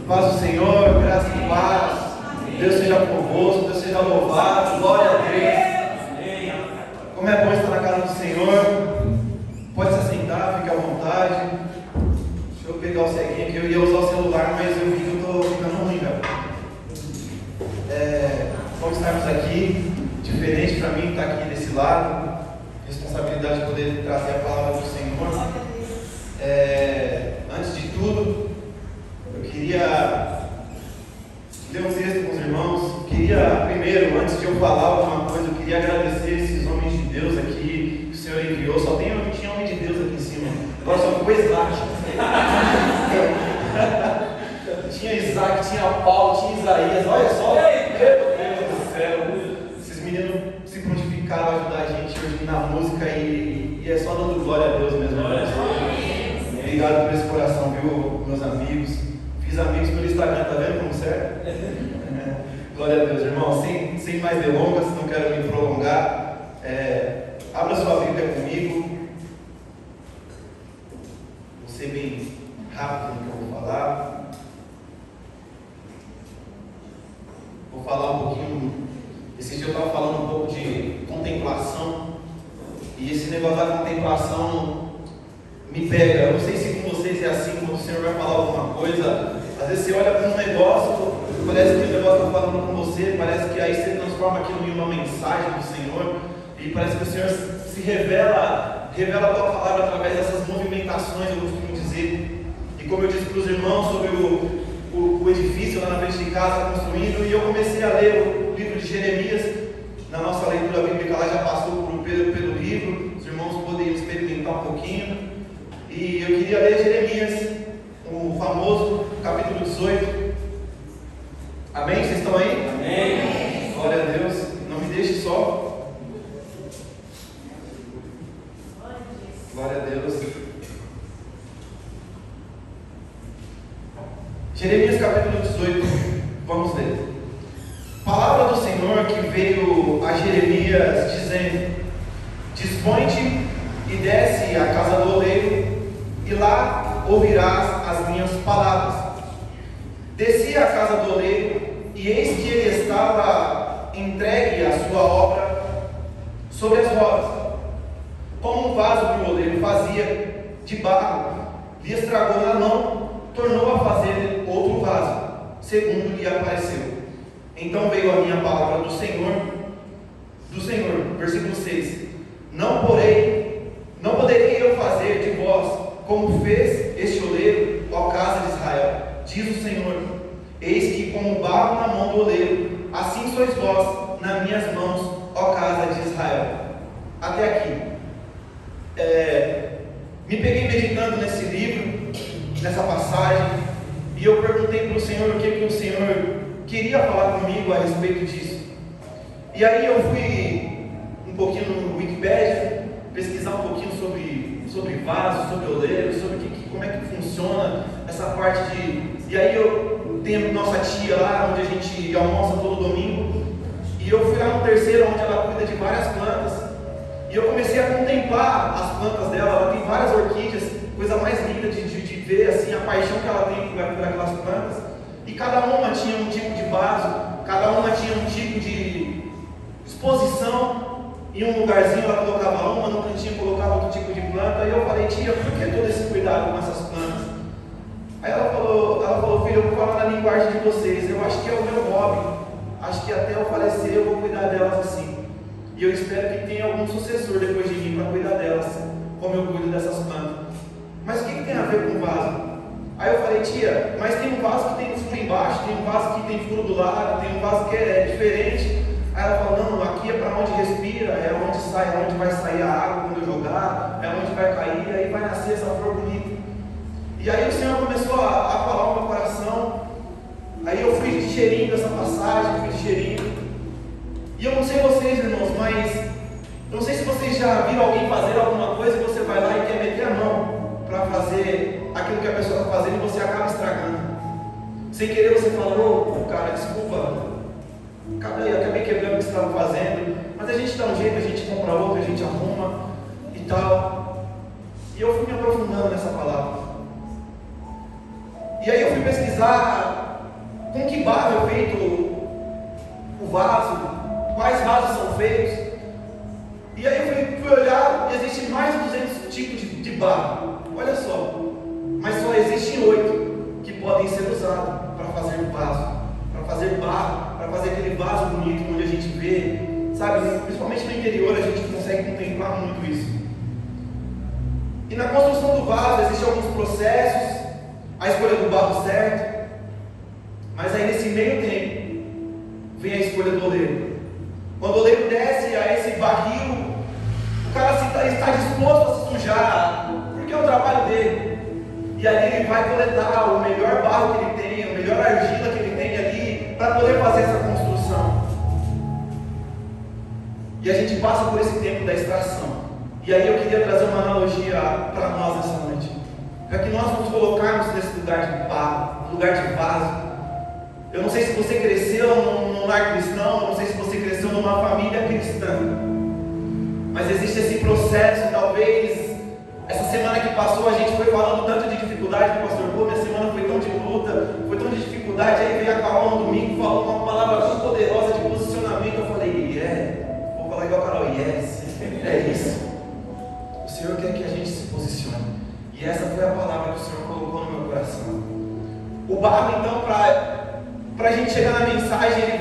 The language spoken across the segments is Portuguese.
Paz do Senhor, graça e paz. Deus seja convosco, Deus seja louvado. Glória a Deus. Como é bom estar na casa do Senhor. Pode se assentar, fique à vontade. Deixa eu pegar o ceguinho aqui. Eu ia usar o celular, mas eu vi que eu estou ficando ruim, velho. Vamos estarmos aqui. Diferente para mim estar aqui desse lado. Responsabilidade de poder trazer a palavra do Senhor. Antes de tudo, eu queria ler um texto com os irmãos. Queria primeiro, antes de eu falar alguma coisa, eu queria agradecer esses homens de Deus aqui que o Senhor enviou. Tinha homem de Deus aqui em cima. Agora só ficou Isaac. Tinha Isaac, tinha Paulo, tinha Isaías. Olha só, meu Deus do céu. Esses meninos se prontificaram a ajudar a gente hoje na música e é só dando glória a Deus mesmo. Obrigado por esse coração, viu, meus amigos. Fiz amigos pelo Instagram, tá vendo como serve? Glória a Deus, irmão. Sem mais delongas, não quero me prolongar. Abra sua Bíblia comigo. Vou ser bem rápido no que eu vou falar. Vou falar um pouquinho. Esse dia eu estava falando um pouco de contemplação. E esse negócio da contemplação me pega. Eu não sei se com vocês é assim, quando o Senhor vai falar alguma coisa. Às vezes você olha para um negócio, parece que o negócio está falando com você, parece que aí você transforma aquilo em uma mensagem do Senhor, e parece que o Senhor se revela a tua palavra através dessas movimentações, eu costumo dizer. E como eu disse para os irmãos sobre o edifício lá na frente de casa construindo, e eu comecei a ler o livro de Jeremias. Na nossa leitura bíblica lá já passou pelo livro, os irmãos poderiam experimentar um pouquinho. E eu queria ler Jeremias, o famoso capítulo 18. Amém? Vocês estão aí? Amém. Glória a Deus. Não me deixe só. Glória a Deus. Jeremias capítulo 18. Vamos ler. Palavra do Senhor que veio a Jeremias dizendo: Dispõe-te e desce à casa do oleiro, e lá ouvirás as minhas palavras. Desci à casa do oleiro, e eis que ele estava entregue à sua obra sobre as rodas. Como um vaso que o oleiro fazia de barro, lhe estragou na mão, tornou a fazer outro vaso, segundo lhe apareceu. Então veio a minha palavra do Senhor, versículo 6. Não poderei eu fazer de vós como fez este oleiro, ó casa de Israel, diz o Senhor: eis que como barro na mão do oleiro, assim sois vós nas minhas mãos, ó casa de Israel. Até aqui. Me peguei meditando nesse livro, nessa passagem, e eu perguntei para o Senhor o que o Senhor queria falar comigo a respeito disso. E aí eu fui um pouquinho no Wikipedia, pesquisar um pouquinho sobre vaso, sobre oleiro, sobre como é que funciona essa parte de... E aí eu tenho nossa tia lá, onde a gente almoça todo domingo, e eu fui lá no terceiro, onde ela cuida de várias plantas, e eu comecei a contemplar as plantas dela. Ela tem várias orquídeas, coisa mais linda de ver, assim, a paixão que ela tem por aquelas plantas, e cada uma tinha um tipo de vaso, cada uma tinha um tipo de exposição. Em um lugarzinho ela colocava uma, no cantinho colocava outro tipo de planta. E eu falei: tia, por que todo esse cuidado com essas plantas? Aí ela falou: filho, eu vou falar na linguagem de vocês, eu acho que é o meu hobby, acho que até eu falecer eu vou cuidar delas assim, e eu espero que tenha algum sucessor depois de mim para cuidar delas, como eu cuido dessas plantas. Mas o que tem a ver com vaso? Aí eu falei: tia, mas tem um vaso que tem furo embaixo, tem um vaso que tem furo do lado, tem um vaso que é diferente. Aí ela falou: não, aqui é para onde respira, é onde sai, é onde vai sair a água quando eu jogar, é onde vai cair, aí vai nascer essa flor bonita. E aí o Senhor começou a falar no meu coração. Aí eu fui digerindo essa passagem, E eu não sei vocês, irmãos, mas eu não sei se vocês já viram alguém fazer alguma coisa e você vai lá e quer meter a mão para fazer aquilo que a pessoa está fazendo e você acaba estragando. Sem querer você fala: ô cara, desculpa, acabei quebrando o que você estava fazendo, mas a gente dá um jeito, a gente compra outro, a gente arruma e tal. E eu fui me aprofundando nessa palavra. E aí eu fui pesquisar com que barro é feito o vaso, quais vasos são feitos. E aí eu fui olhar, e existem mais de 200 tipos de barro. Olha só, mas só existem 8 que podem ser usados para fazer vaso, para fazer barro, para fazer aquele vaso bonito onde a gente vê, sabe, principalmente no interior a gente consegue contemplar muito isso. E na construção do vaso existem alguns processos, a escolha do barro certo, mas aí nesse meio tempo vem a escolha do oleiro. Quando o oleiro desce a esse barril, o cara está disposto a se sujar, porque é o trabalho dele. E ali ele vai coletar o melhor barro que ele tem, a melhor argila que ele tem ali, para poder fazer essa construção. E a gente passa por esse tempo da extração. E aí eu queria trazer uma analogia para nós nessa noite. Para que nós nos colocarmos nesse lugar de barro, lugar de vaso. Eu não sei se você cresceu num lar cristão, eu não sei se você cresceu numa família cristã. Mas existe esse processo, talvez, essa semana que passou a gente foi falando tanto de dificuldade, o pastor, pô, minha semana foi tão de luta, foi tão de dificuldade, aí veio a Carol no domingo, falou uma palavra tão poderosa de posicionamento, eu falei, vou falar igual a Carol, é isso. O Senhor quer que a gente se posicione. E essa foi a palavra que o Senhor colocou no meu coração. O barro, então, para a gente chegar na mensagem, ele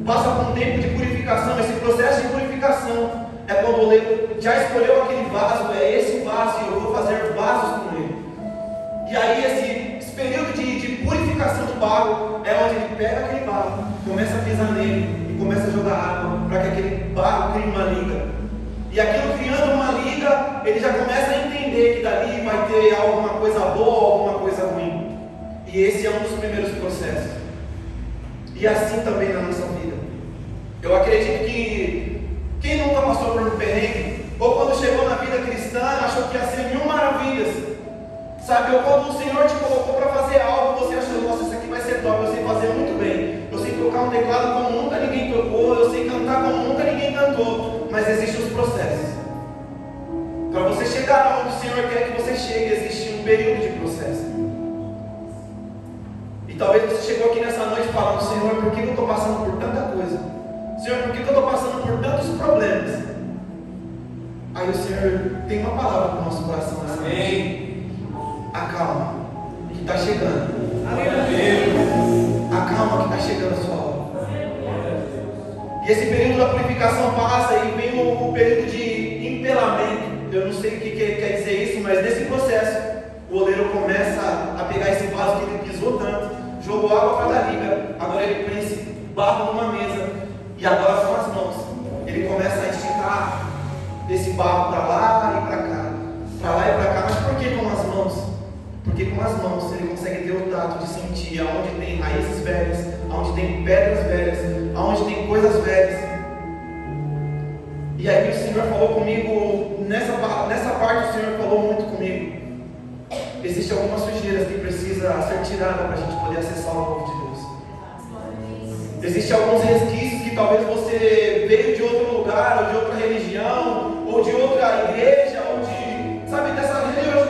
passa por um tempo de purificação. Esse processo de purificação é quando o oleiro já escolheu aquele vaso, é esse vaso e eu vou fazer vasos com ele. E aí esse período de purificação do barro é onde ele pega aquele barro, começa a pisar nele e começa a jogar água para que aquele barro crie uma liga. E aquilo criando uma liga, ele já começa a entender que dali vai ter alguma coisa boa, alguma coisa ruim. E esse é um dos primeiros processos. E assim também na nossa vida. Eu acredito que quem nunca passou por um perrengue, ou quando chegou na vida cristã, achou que ia ser 1000 maravilhas, sabe? Ou quando o Senhor te colocou para fazer algo, você achou, nossa, isso aqui vai ser top, eu sei fazer muito bem, eu sei tocar um teclado como nunca ninguém tocou, eu sei cantar como nunca ninguém cantou, mas existem os processos. Para você chegar onde o Senhor quer que você chegue, existe um período de processo. E talvez você chegou aqui nessa noite falando, Senhor, por que eu estou passando por tanta coisa? Senhor, por que eu estou passando por tantos problemas? Aí o Senhor tem uma palavra para o nosso coração nessa noite. Acalma, que está chegando. Acalma, que está chegando a sua hora. E esse período da purificação passa e vem o período de empelamento. Eu não sei o que quer dizer isso, mas nesse processo o oleiro começa a pegar esse vaso que ele pisou tanto, jogou água para dar liga, agora ele põe esse barro numa mesa e agora são as mãos. Ele começa a esticar esse barro para lá e para cá, mas por que com as mãos? Porque com as mãos ele consegue ter o tato de sentir aonde tem raízes velhas, aonde tem pedras velhas, aonde tem coisas velhas. E aí o Senhor falou comigo, nessa parte o Senhor falou muito comigo. Existem algumas sujeiras que precisam ser tiradas para a gente poder acessar o novo de Deus. Existem alguns resquícios que talvez você veio de outro lugar, ou de outra religião, ou de outra igreja, ou de, sabe, dessa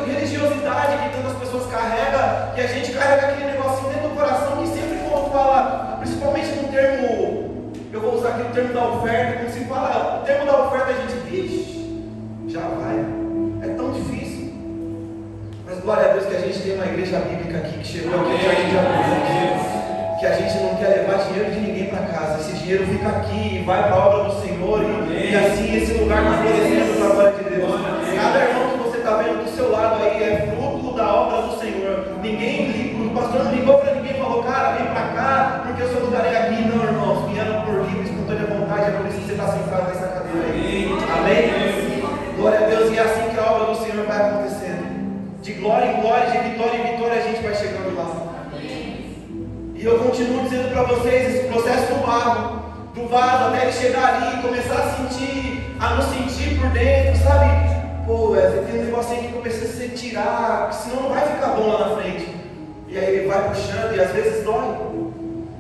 religiosidade que tantas pessoas carregam, que a gente carrega aquele negocinho dentro do coração que sempre quando fala, principalmente no termo, eu vou usar aqui o termo da oferta, quando se fala o termo da oferta, a gente, vixe, já vai, é tão difícil. Mas glória a Deus que a gente tem uma igreja bíblica aqui que chegou aqui, que a gente não quer levar dinheiro de ninguém para casa. Esse dinheiro fica aqui e vai para a obra do Senhor. E assim esse lugar está florescendo para a glória de Deus. Cada irmão que você está vendo do seu lado aí é fruto da obra do Senhor. O pastor não ligou para ninguém e falou, cara, vem para cá, porque o seu lugar é aqui. Não, irmãos, vieram por livre, espontânea vontade, é por isso que você está sentado nessa cadeira aí. Amém? Glória a Deus, e é assim que a obra do Senhor vai acontecendo. De glória em glória, de vitória em vitória, a gente vai chegando lá. E eu continuo dizendo para vocês, esse processo do barro, do vaso, até ele chegar ali e começar a nos sentir por dentro, sabe? Pô, você tem um negocinho aqui que eu preciso tirar, senão não vai ficar bom lá na frente. E aí ele vai puxando e às vezes dói.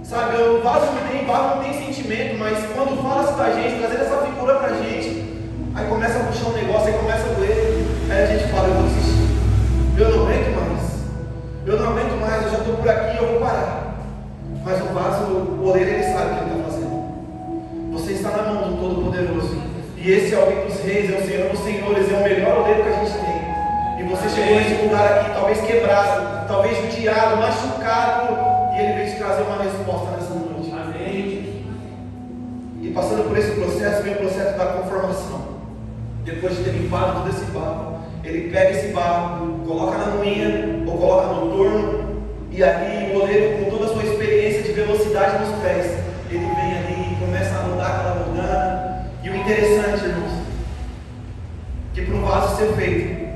Sabe, o vaso barro não tem sentimento, mas quando fala-se da gente, trazendo essa figura pra gente, aí começa a puxar um negócio, aí começa a doer, aí a gente fala, eu vou desistir. Eu não aguento mais, eu Mas o vaso, o oleiro, ele sabe o que ele está fazendo. Você está na mão do Todo-Poderoso. E esse é o Rei dos Reis, é o Senhor dos Senhores, é o melhor oleiro que a gente tem. E você chegou nesse lugar aqui, talvez quebrado, talvez judiado, machucado, e Ele veio te trazer uma resposta nessa noite. Amém. E passando por esse processo, vem o processo da conformação. Depois de ter limpado todo esse barro, Ele pega esse barro, coloca na moinha, ou coloca no torno, e ali o oleiro, com toda a sua experiência de velocidade nos pés, ele vem ali e começa a rodar aquela rodana. E o interessante, irmãos, que para um vaso ser feito,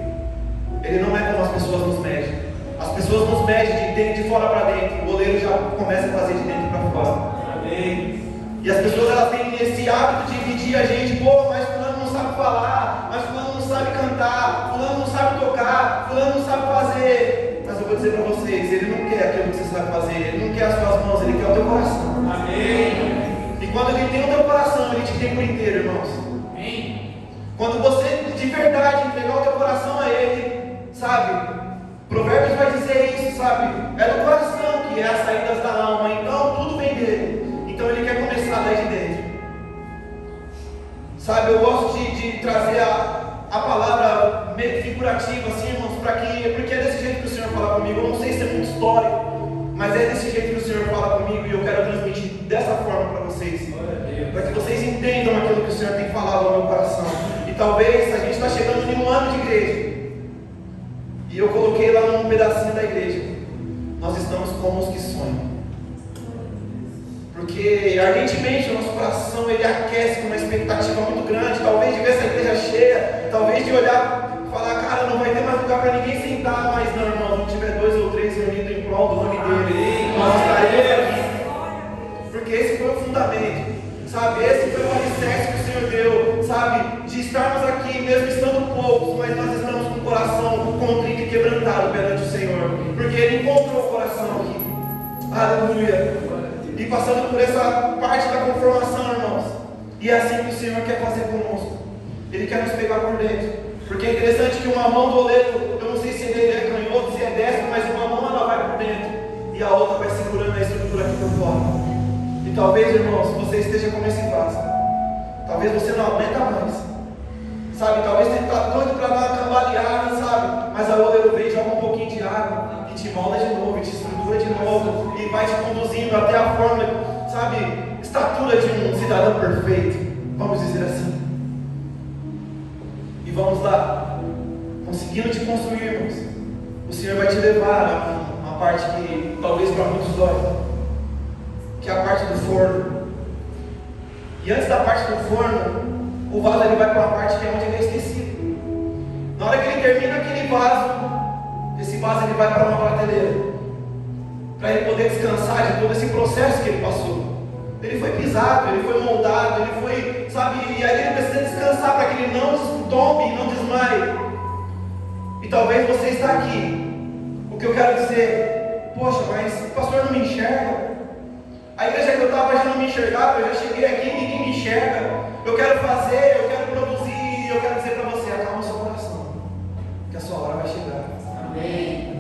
ele não é como as pessoas nos medem. As pessoas nos medem de fora para dentro. O oleiro já começa a fazer de dentro para fora. Amém. E as pessoas, elas têm esse hábito de medir a gente. Pô, mas fulano não sabe falar, mas fulano não sabe cantar, fulano não sabe tocar, fulano não sabe fazer. Mas eu vou dizer para vocês, ele não quer aquilo que você sabe fazer, ele não quer as suas mãos, ele quer o teu coração. Amém. E quando ele tem o teu coração, ele te tem por inteiro, irmãos. Amém. Quando você de verdade entregar o teu coração a ele, sabe? Provérbios vai dizer isso, sabe? É do coração que é as saídas da alma, então tudo vem dele. Então ele quer começar daí de dentro. Sabe, eu gosto de trazer a palavra meio figurativa, assim, irmãos, porque é desse jeito que o Senhor fala comigo. Eu não sei se é muito histórico, mas é desse jeito que o Senhor fala comigo e eu quero transmitir dessa forma para vocês. Para que vocês entendam aquilo que o Senhor tem falado ao meu coração. E talvez a gente está chegando em um ano de igreja. E eu coloquei lá num pedacinho da igreja. Nós estamos como os que sonham. Porque ardentemente o nosso coração ele aquece com uma expectativa muito grande. Talvez de ver essa igreja cheia. Talvez de olhar e falar, cara, não vai ter mais lugar para ninguém sentar. Mas não, irmão, não tiver 2 ou 3 reunidos em prol do nome dele. Nós estaremos aqui. Porque esse foi o fundamento. Sabe, esse foi o alicerce que o Senhor deu, sabe, de estarmos aqui, mesmo estando poucos, mas nós estamos com o coração contrito e quebrantado perante o Senhor, porque Ele encontrou o coração aqui, aleluia, e passando por essa parte da conformação, irmãos, e é assim que o Senhor quer fazer conosco, Ele quer nos pegar por dentro, porque é interessante que uma mão do oleiro, eu não sei se ele é canhoto, se é destro, mas uma mão ela vai por dentro, e a outra vai segurando a estrutura aqui por fora. E talvez, irmãos, você esteja como esse vaso. Talvez você não aguenta mais. Sabe, talvez você está doido para dar uma cambaleada, sabe? Mas a oleiro vem, joga um pouquinho de água e te molda de novo, e te estrutura de novo, e vai te conduzindo até a forma, sabe, estatura de um cidadão perfeito. Vamos dizer assim. E vamos lá, conseguindo te construir, irmãos. O Senhor vai te levar a uma parte que talvez para muitos dói, que é a parte do forno. E antes da parte do forno, o vaso ele vai para uma parte que é onde ele é esquecido. Na hora que ele termina aquele vaso, esse vaso ele vai para uma prateleira, para ele poder descansar de todo esse processo que ele passou. Ele foi pisado, ele foi moldado, ele foi, sabe, e aí ele precisa descansar para que ele não tombe, não desmaie. E talvez você está aqui. O que eu quero dizer, poxa, mas o pastor não me enxerga. A igreja que eu estava já não me enxergava, eu já cheguei aqui e ninguém me enxerga. Eu quero fazer, eu quero produzir, eu quero dizer para você, acalma o seu coração, que a sua hora vai chegar. Amém.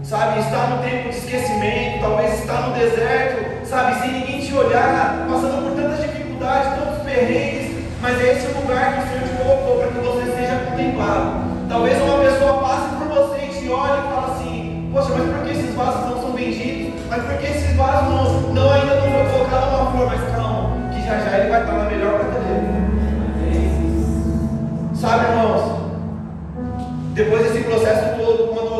Sabe, está no tempo de esquecimento, talvez está no deserto, sabe, sem ninguém te olhar, passando por tantas dificuldades, tantos perrengues, mas é esse o lugar que o Senhor te colocou para que você seja contemplado. Talvez uma pessoa passe por você e te olhe e fale assim, poxa, mas por que esses vasos não são vendidos? Mas por que esses vasos ainda não foi colocado numa flor? Mas calma, que já ele vai estar na melhor prateleira. Sabe, irmãos, depois desse processo todo, quando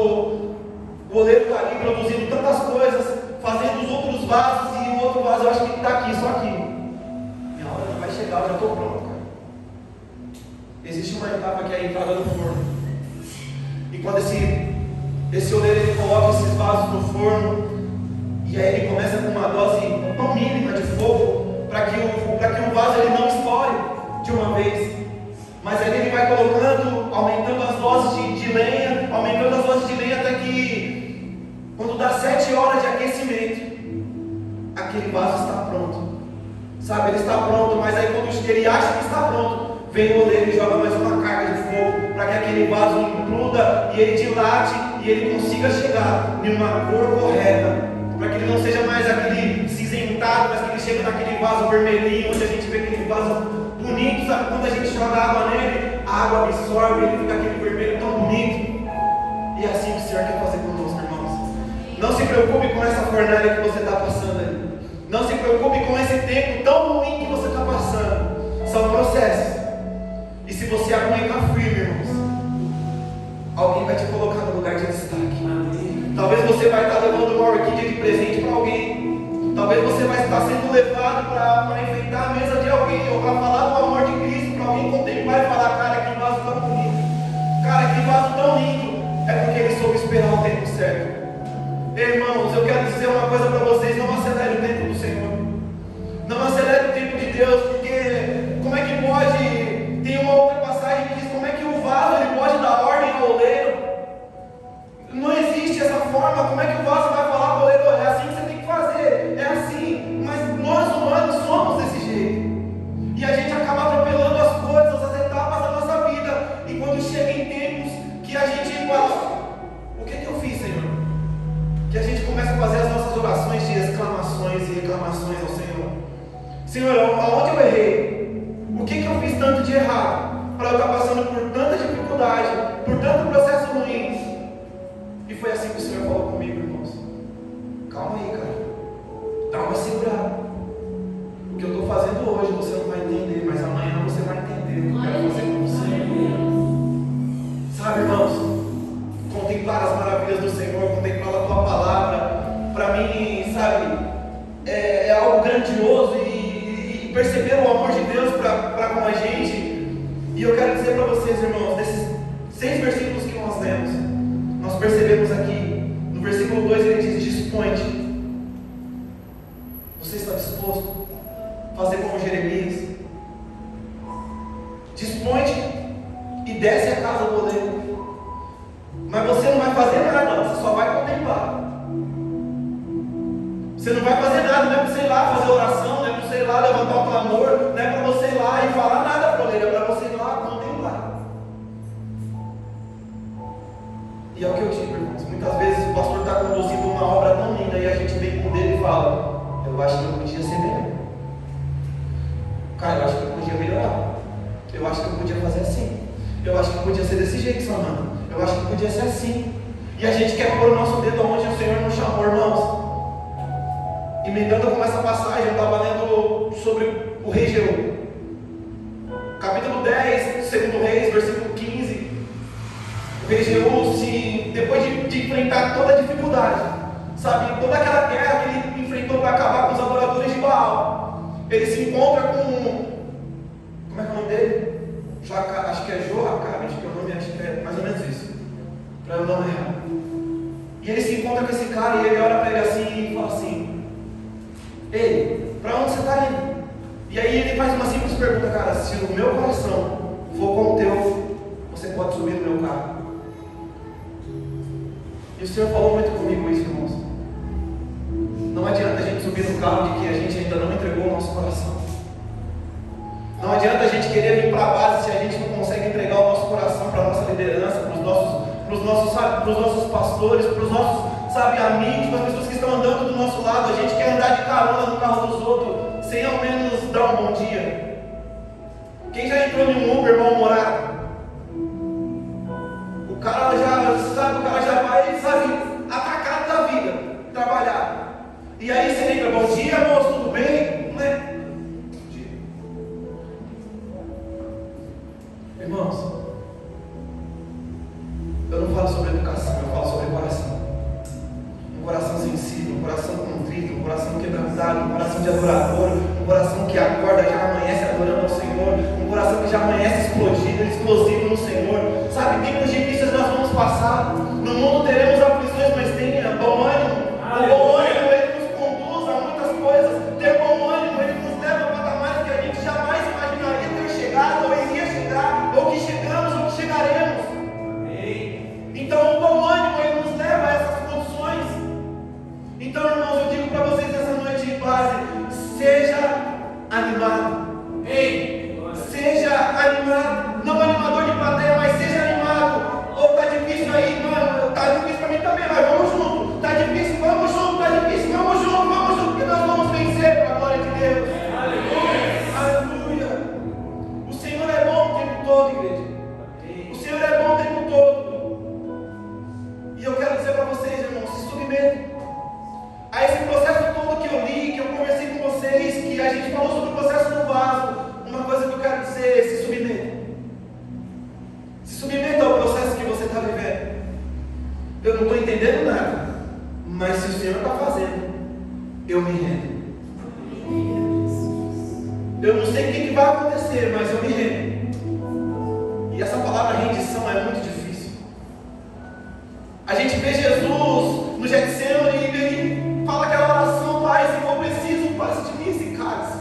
o oleiro está ali produzindo tantas coisas, fazendo os outros vasos e o outro vaso, eu acho que está aqui, só aqui. Minha hora não vai chegar, eu já estou pronto, cara. Existe uma etapa que é a entrada no forno. E quando esse oleiro ele coloca esses vasos no forno, e aí ele começa com uma dose não mínima de fogo, para que o vaso ele não estoure de uma vez. Mas aí ele vai colocando, aumentando as doses de lenha, aumentando as doses de lenha até que, quando dá 7 horas de aquecimento, aquele vaso está pronto. Sabe, ele está pronto, mas aí quando ele acha que está pronto, vem o oleiro e joga mais uma carga de fogo, para que aquele vaso imploda e ele dilate e ele consiga chegar em uma cor correta, para que ele não seja mais aquele vermelhinho, onde a gente vê aquele vaso bonito, sabe? Quando a gente joga água nele, a água absorve, ele fica aquele vermelho tão bonito. E é assim que o Senhor quer fazer conosco, irmãos. Não se preocupe com essa fornalha que você está passando aí. Não se preocupe com esse tempo tão ruim que você está passando. São processos. E se você aguentar firme, irmãos, alguém vai te colocar no lugar de destaque. Talvez você vai estar levando uma orquídea de presente para alguém. Talvez você vai estar sendo levado para enfeitar a mesa de alguém, ou para falar do amor de Cristo, para alguém contemplar e falar: cara, que vaso tão bonito, cara, que vaso tão lindo. É porque ele soube esperar o tempo certo. Irmãos, eu quero dizer uma coisa para vocês: não acelere o tempo do Senhor. Não acelere o tempo de Deus, porque como é que pode? Tem uma outra passagem que diz como é que o vaso ele pode dar ordem ao oleiro. Não existe essa forma. Como é que o vaso vai falar para o oleiro: é assim que você tem que fazer, é assim. Mas nós humanos somos desse jeito. E a gente acaba atropelando as coisas, as etapas da nossa vida. E quando chega em tempos que a gente fala: o que eu fiz, Senhor? Que a gente começa a fazer as nossas orações de exclamações e reclamações ao Senhor. Senhor, aonde eu errei? O que eu fiz tanto de errado para eu estar passando por tanta dificuldade, por tanto processo ruim? E foi assim que o Senhor falou comigo, irmãos: calma aí, cara, dá uma segurada. O que eu estou fazendo hoje você não vai entender, mas amanhã você vai entender o que eu quero fazer com você. Sabe, irmãos, contemplar as maravilhas do Senhor, contemplar a tua palavra, para mim, sabe, é algo grandioso. E perceber o amor de Deus para com a gente. E eu quero dizer para vocês, irmãos, desses 6 versículos que nós lemos, nós percebemos aqui, no versículo 2 ele diz: dispõe-te. Você está disposto a fazer como Jeremias? Dispõe-te e desce a casa do oleiro. Mas você não vai fazer nada, você só vai contemplar. Você não vai fazer nada, não é para você ir lá fazer oração, não é para você ir lá levantar um clamor, não é para você ir lá e falar nada para o oleiro, é para você ir lá contemplar. E é o que eu digo, irmãos, muitas vezes o pastor está conduzindo uma obra tão linda e a gente vem com ele e fala: eu acho que eu podia ser melhor. Cara, eu acho que eu podia melhorar. Eu acho que eu podia fazer assim. Eu acho que podia ser desse jeito, Samanta. Eu acho que podia ser assim. E a gente quer pôr o nosso dedo onde o Senhor nos chamou, irmãos. Emendando com essa passagem, eu estava lendo sobre o rei Jeú. Capítulo 10, 2 Reis, versículo 15. O rei Jeú, depois de enfrentar toda a dificuldade, sabe, toda aquela guerra que ele enfrentou para acabar com os adoradores de Baal, ele se encontra com, como é que é o nome dele? Acho que é Joacabe, acho que é o nome, acho que é mais ou menos isso, para eu não errar. E ele se encontra com esse cara e ele olha para ele assim e fala assim: ei, para onde você está indo? E aí ele faz uma simples pergunta: cara, se o meu coração for como o teu, você pode subir no meu carro. E o Senhor falou muito comigo isso, irmãos. Não adianta a gente subir no carro de que a gente ainda não entregou o nosso coração. Não adianta a gente querer vir para a base se a gente não consegue entregar o nosso coração para a nossa liderança, para os nossos pastores, para os nossos, amigos, para as pessoas que estão andando do nosso lado. A gente quer andar de carona no carro dos outros, sem ao menos dar um bom dia. Quem já entrou em um Uber mal-humorado? O cara já vai, atacado da vida, trabalhar. E aí você entra: bom dia, moço, tudo bem? Não é? Irmãos, eu não falo sobre educação, eu falo sobre coração. Um coração sensível, um coração contrito, um coração quebrantado, um coração de adorador, um coração que acorda, já amanhece adorando ao Senhor, um coração que já amanhece explosivo no Senhor. Sabe, tempos difíceis nós vamos passar, no mundo teremos aflições, mas tenha bom ânimo. O bom ânimo, ele nos conduz a muitas coisas. Ter bom ânimo, ele nos leva a patamares que a gente jamais imaginaria ter chegado, ou iria chegar, ou que chegamos, ou que chegaremos. Então o bom ânimo, ele nos leva a essas condições. Então, irmãos, eu digo para vocês nessa noite de base: seja animado. Seja animado. Não animador de plateia, mas seja animado. Ou está difícil aí, mano? Está difícil para mim também, mas vamos junto. Está difícil, vamos junto. Está difícil, vamos junto, porque nós vamos vencer para a glória de Deus. se o Senhor está fazendo, eu me rendo. Eu não sei o que vai acontecer, mas eu me rendo. E essa palavra rendição é muito difícil. A gente vê Jesus no Getsemane e ele fala aquela oração: Pai, se for preciso, passe de mim esse cálice.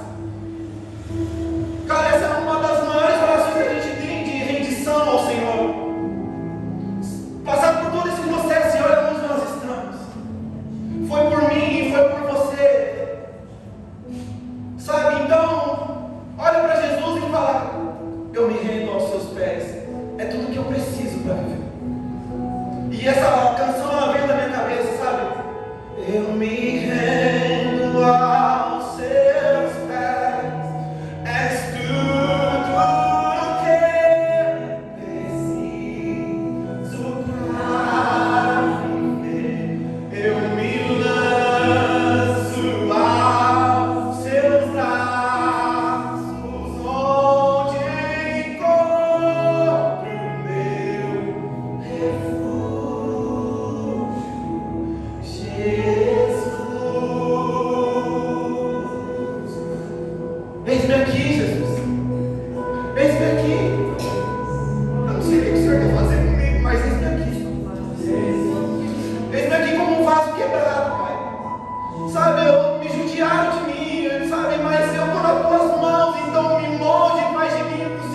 Cara, essa é uma das maiores orações que a gente tem de rendição ao Senhor. Passar por todo esse processo e olha onde nós estamos. Foi por mim, foi por você. Sabe, então, olha para Jesus e fala: eu me rendo aos seus pés. É tudo que eu preciso para viver. E essa canção, ela veio da minha cabeça, sabe? Eu me rendo aos seus pés. És tudo que preciso para viver. Eu me lanço aos seus braços, onde encontro meu refúgio, Jesus. Eis-me aqui, Jesus. Eis-me aqui. Eu não sei o que o Senhor quer fazer comigo, mas eis-me aqui. Eis-me aqui como um vaso quebrado, Pai. Sabe, me judiaram de mim, sabe, mas eu estou nas tuas mãos, então me molde, faz de mim o que o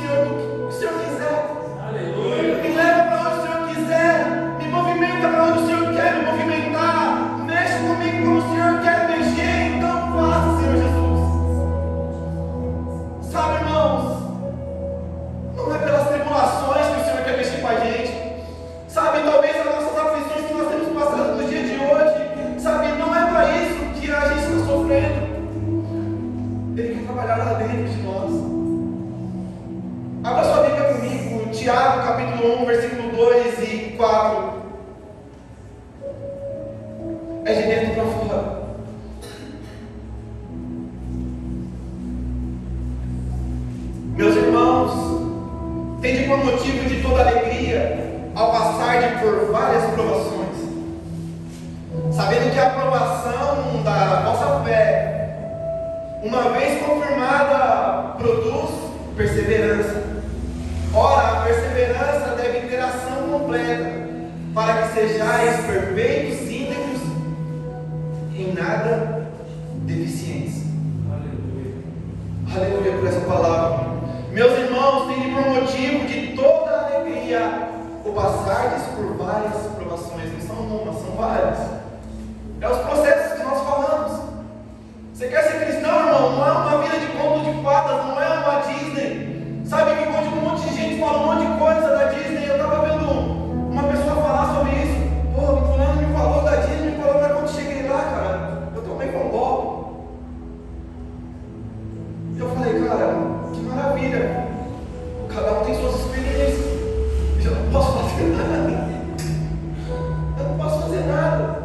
Senhor quiser. Aleluia. Me leva para onde o Senhor quiser, me movimenta para onde o Senhor quer me movimentar, mexe comigo como o Senhor quer mexer, então faça, Senhor Jesus. Sabe, irmãos, não é pelas tribulações que o Senhor quer mexer com a gente. Sabe, talvez as nossas aflições que nós temos passado no dia de hoje, sabe, não é para isso que a gente está sofrendo. Ele quer trabalhar lá dentro de nós. Abra sua Bíblia comigo, Tiago capítulo 1, versículo 2 e 4. É de dentro para fora. Meus irmãos, tende por motivo de toda alegria ao passar por várias provações, sabendo que a aprovação da vossa fé, uma vez confirmada, produz perseverança. Ora, a perseverança deve ter ação completa, para que sejais perfeitos, íntegros, em nada deficientes. Aleluia por essa palavra. Meus irmãos, tende por motivo de toda alegria o passardes por várias provações. Não são uma, são várias. É os processos que nós falamos. Você quer ser cristão, irmão? Não é uma vida de conto de fadas, não é uma Disney. Sabe que um monte de gente fala um monte de coisa da Disney. Eu estava vendo uma pessoa falar sobre isso. Pô, o fulano me falou da Disney, me falou, mas quando cheguei lá, cara, eu tomei com golpe. Eu falei, cara, que maravilha. Cada um tem suas experiências. Eu não posso fazer nada. Eu não posso fazer nada.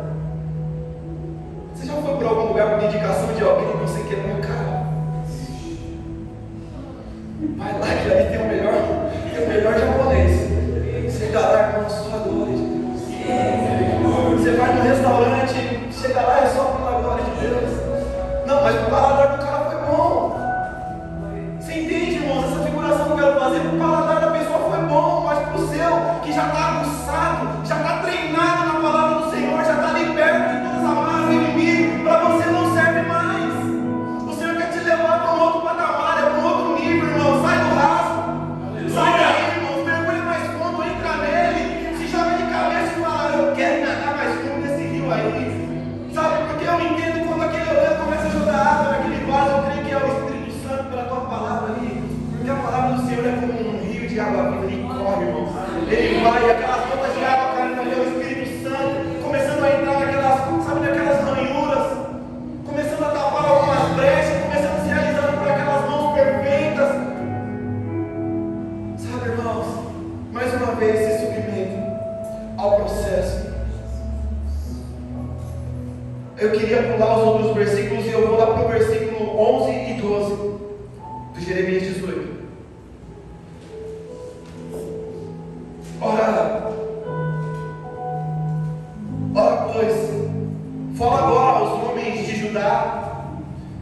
Você já foi para algum lugar por indicação de alguém que você quer, meu cara? Vai lá que ali tem o melhor japonês. Chega lá, irmão, só a glória de Deus. Você vai no restaurante, chega lá, é só pela glória de Deus. Não, mas o paladar do cara foi bom. Você entende, irmãos? Essa figuração que eu quero fazer, o paladar da pessoa foi bom, mas para o seu, que já está aguçado, já está treinado na palavra do Senhor, já está liberto de todas as amarras do inimigo, para você não serve mais. O Senhor quer te levar para um outro patamar, para um outro nível, irmão. Sai do rastro. Sai daí, irmão. Mergulhe mais fundo, entra nele. Se joga de cabeça e fala, eu quero nadar mais fundo nesse rio aí. Sabe, porque eu entendo quando aquele olhando começa a jogar água naquele vaso, eu creio que é o Espírito Santo pela tua palavra ali. Porque a palavra do Senhor é como um rio de água viva, ele corre, irmão. Ele vai, aquelas gotas de água caindo ali, é o Espírito Santo, começando a entrar naquelas, sabe, naquelas ranhuras, começando a tapar algumas brechas, começando a se realizando por aquelas mãos perfeitas. Sabe, irmãos, mais uma vez se submetam ao processo. Eu queria pular os outros versículos e eu vou lá para o versículo 11 e 12 de Jeremias 18. Ora, pois, Fala agora aos homens de Judá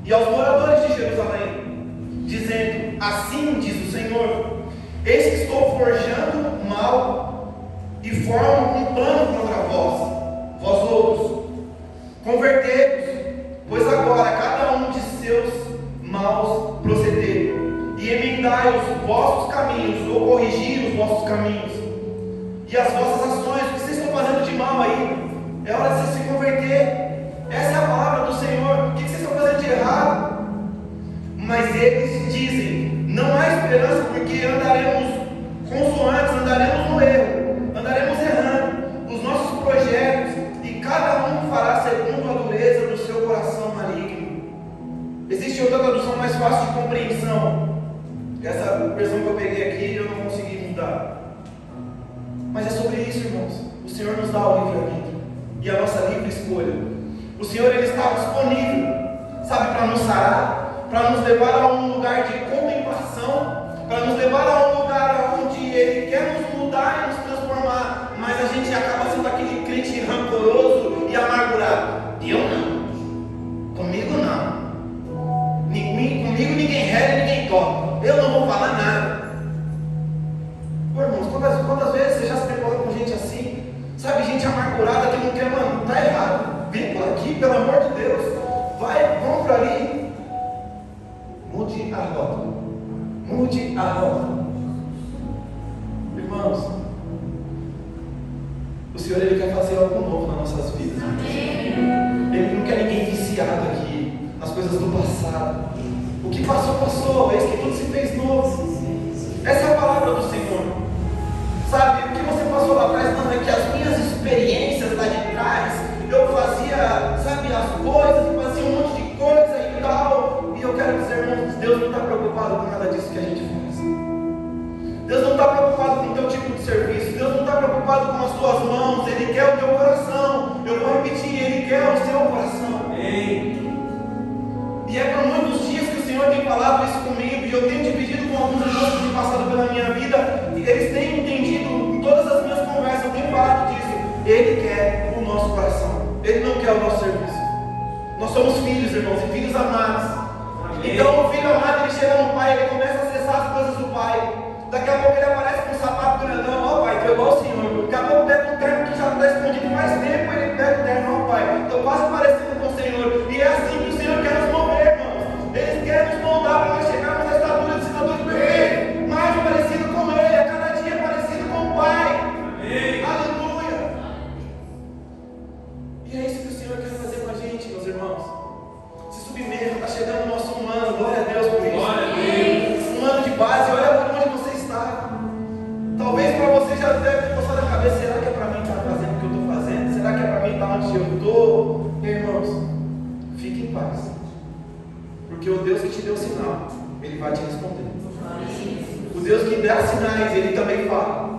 e aos moradores de Jerusalém, dizendo: assim diz o Senhor, eis que estou forjando mal e formo um plano contra vós outros. Convertei-vos, pois agora cada um de seus maus proceder, e emendai os vossos caminhos, ou corrigir os vossos caminhos, e as vossas ações. O que vocês estão fazendo de mal aí? É hora de vocês se converter. Essa é a palavra do Senhor. O que vocês estão fazendo de errado? Mas eles dizem: não há esperança, porque andaremos consoantes, andaremos no erro, andaremos errando os nossos projetos, e cada um fará segundo a dureza do seu coração maligno. Existe outra tradução mais fácil de compreensão. Essa versão que eu peguei aqui eu não consegui mudar. Mas é sobre isso, irmãos. O Senhor nos dá o livre-arbítrio e a nossa livre escolha. O Senhor, Ele está disponível, sabe, para nos sarar, para nos levar a um lugar de contemplação, para nos levar a um lugar onde Ele quer nos mudar e nos transformar, mas a gente acaba sendo aquele crente rancoroso e amargurado. Eu não, comigo não, comigo ninguém rega, ninguém toca, eu não vou falar nada. Pô, irmãos, quantas vezes você já se deparou com gente assim, sabe, gente amargurada que não quer, mano, tá errado. Vem por aqui, pelo amor de Deus. Vamos para ali. Mude a rota. Mude a rota. Irmãos, o Senhor, Ele quer fazer algo novo nas nossas vidas. Ele não quer ninguém viciado aqui nas coisas do passado. O que passou, passou. É isso que tudo se fez novo. Essa é a palavra do Senhor. Sabe, o que você passou lá atrás, não, é que as minhas experiências lá de trás, eu fazia, sabe, as coisas, fazia um monte de coisa e tal. E eu quero dizer, irmãos, Deus não está preocupado com nada disso que a gente faz. Deus não está preocupado com o teu tipo de serviço. Deus não está preocupado com as tuas mãos. Ele quer o teu coração. Eu vou repetir, Ele quer o seu coração. Amém. E é por muitos dias que o Senhor tem falado isso comigo. E eu tenho dividido com alguns irmãos que têm passado pela minha vida. E eles têm entendido em todas as minhas conversas. Eu tenho falado disso. Ele quer o nosso coração. Ele não quer o nosso serviço. Nós somos filhos, irmãos, e filhos amados. Amém. Então o filho amado, ele chega no pai, ele começa a acessar as coisas do pai. Daqui a pouco ele aparece com um sapato grandão. Ó, pai, tô igual o Senhor. Daqui a pouco pega um terno que já está escondido faz tempo, ele pega o terno. Ó, pai, estou quase parecendo com o Senhor. E é assim que o Senhor quer nos mover, irmãos. Ele quer nos moldar para nós chegarmos à estatura de cidadão perfeito, mais parecido com Ele, a cada dia parecido com o Pai. Amém. Aleluia. E é isso que o Senhor quer fazer com a gente, meus irmãos. Se submeta, está chegando o nosso ano. Glória a Deus por isso. Glória a Deus. Um ano de base, olha por onde você está. Talvez para você já deve ter passado a cabeça: será que é para mim estar fazendo o que eu estou fazendo? Será que é para mim estar onde eu estou? Irmãos, fique em paz. Porque o Deus que te deu sinal, Ele vai te responder. O Deus que dá sinais, Ele também fala.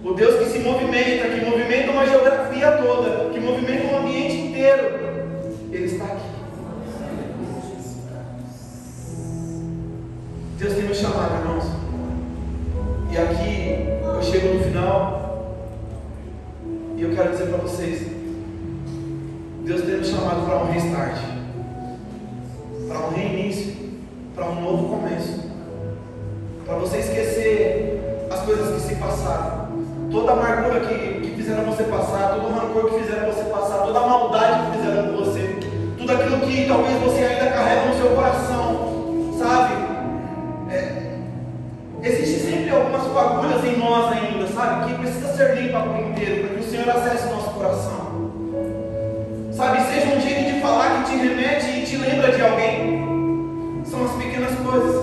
O Deus que se movimenta, que movimenta uma geografia toda, que movimenta um ambiente inteiro, Ele está aqui. Deus tem me chamado, irmãos. E aqui eu chego no final e eu quero dizer para vocês: Deus tem me chamado para um restart, para um reinício, para um novo começo, para você esquecer as coisas que se passaram, toda a amargura que fizeram você passar, todo o rancor que fizeram você passar, toda a maldade que fizeram com você, tudo aquilo que talvez você ainda carrega no seu coração, sabe? Existe sempre algumas fagulhas em nós ainda, sabe? Que precisa ser limpa por inteiro, para que o Senhor acesse o nosso coração. Sabe, seja um jeito de falar que te remete e te lembra de alguém. São as pequenas coisas.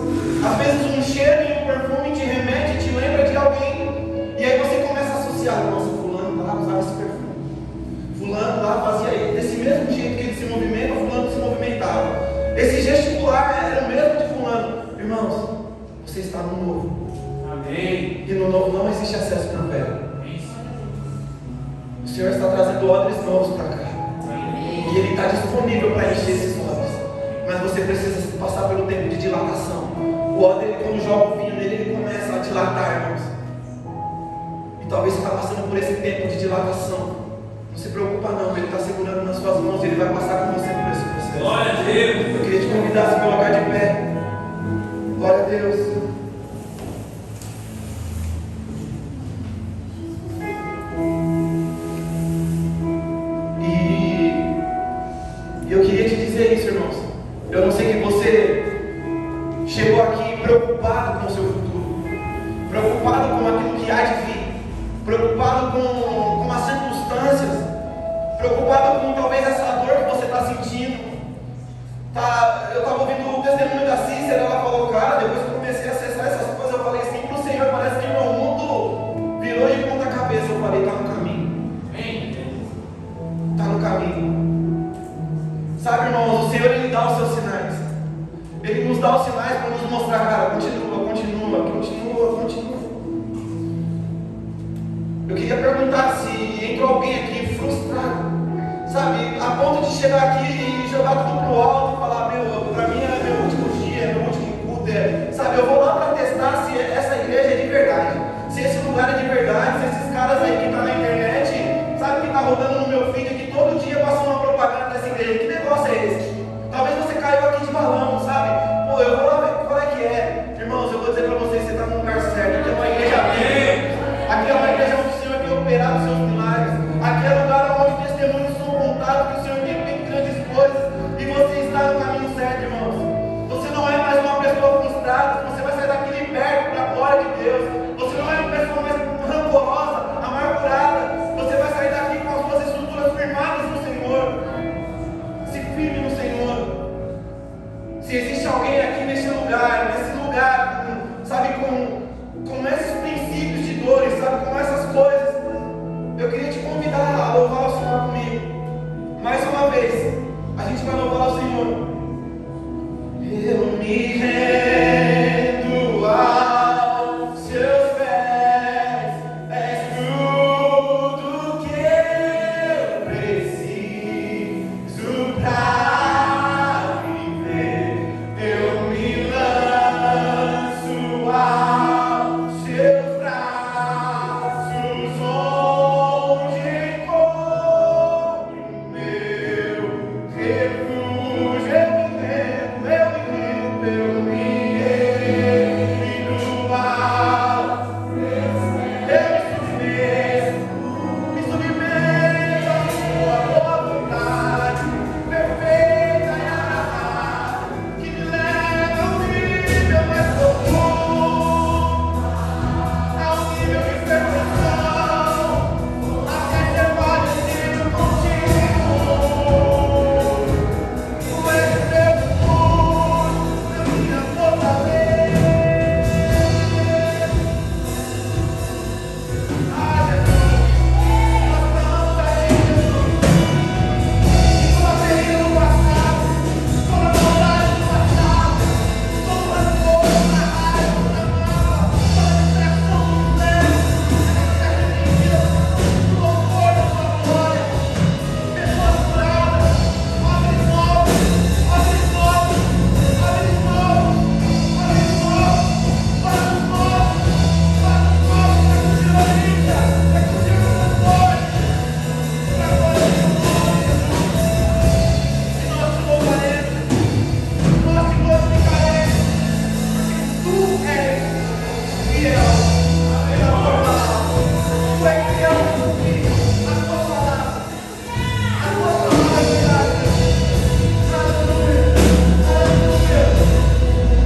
Às vezes um cheiro e um perfume te remete e te lembra de alguém. E aí você começa a associar: nossa, fulano lá usava esse perfume, fulano lá fazia desse mesmo jeito que ele se movimenta, fulano se movimentava. Esse gesticular era o mesmo de fulano. Irmãos, você está no novo. Amém. E no novo não existe acesso para o velho. O Senhor está trazendo odres novos para cá. Amém. E Ele está disponível para encher esses odres. Mas você precisa passar pelo tempo de dilatação. O odre, quando joga o vinho nele, ele começa a dilatar, irmãos. E talvez você está passando por esse tempo de dilatação. Não se preocupa não, Ele está segurando nas suas mãos, Ele vai passar com você por esse processo. Glória a Deus. Eu queria te convidar a se colocar de pé. Glória a Deus. E eu queria te dizer isso, irmãos. Eu não sei que você chegou aqui preocupado com o seu futuro, preocupado com aquilo que há de vir, preocupado com as circunstâncias, preocupado com talvez essa dor que você está sentindo. Eu estava ouvindo o testemunho da Cícera, ela falou, cara, depois que eu comecei a acessar essas coisas, eu falei assim para o Senhor, parece que meu mundo virou de ponta cabeça. Eu falei, está no caminho. Está no caminho. Sabe, irmãos, o Senhor, Ele dá os seus sinais. Ele nos dá os sinais para nos mostrar, cara, continua. Eu queria perguntar se entrou alguém aqui frustrado, sabe, a ponto de chegar aqui e jogar tudo pro alto e falar, para mim é meu último dia, é meu último culto, sabe, eu vou lá para testar se essa igreja é de verdade, se esse lugar é de verdade, se esses caras aí que estão na internet, sabe, que está rodando no meu feed, que todo dia passa uma propaganda dessa igreja, que negócio é esse? Talvez você caiu aqui de balão, sabe? Eu vou lá ver qual é que é. Irmãos, eu vou dizer para vocês, você está no lugar certo. Aqui é uma igreja bíblica. Aqui é uma igreja onde o Senhor tem operado os seus milagres. Aqui é lugar onde testemunhos são contados que o Senhor tem feito grandes coisas. E você está no caminho certo, irmãos. Você não é mais uma pessoa frustrada. Você vai sair daqui liberto para a glória de Deus. Você não é uma pessoa mais rancorosa, amargurada. Você vai sair daqui com as suas estruturas firmadas no Senhor. Se firme no Senhor. Se existe alguém aqui nesse lugar, sabe, com esses princípios de dores, sabe, com essas coisas, eu queria te convidar a louvar o Senhor comigo. Mais uma vez, a gente vai louvar o Senhor. Eu me rendo.